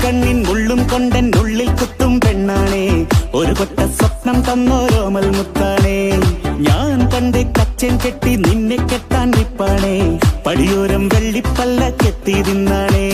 കണ്ണിൻ മുള്ളും കൊണ്ടെന്നുള്ളിൽ കുത്തും പെണ്ണാണേ, ഒരു കൊട്ട സ്വപ്നം തന്നോരോമൽ മുത്താണേ. ഞാൻ പണ്ട് കച്ചൻ കെട്ടി നിന്നെ കെട്ടാൻ നിപ്പാണേ, പടിയോരം വെള്ളിപ്പല്ല കെത്തി തിന്നാണേ.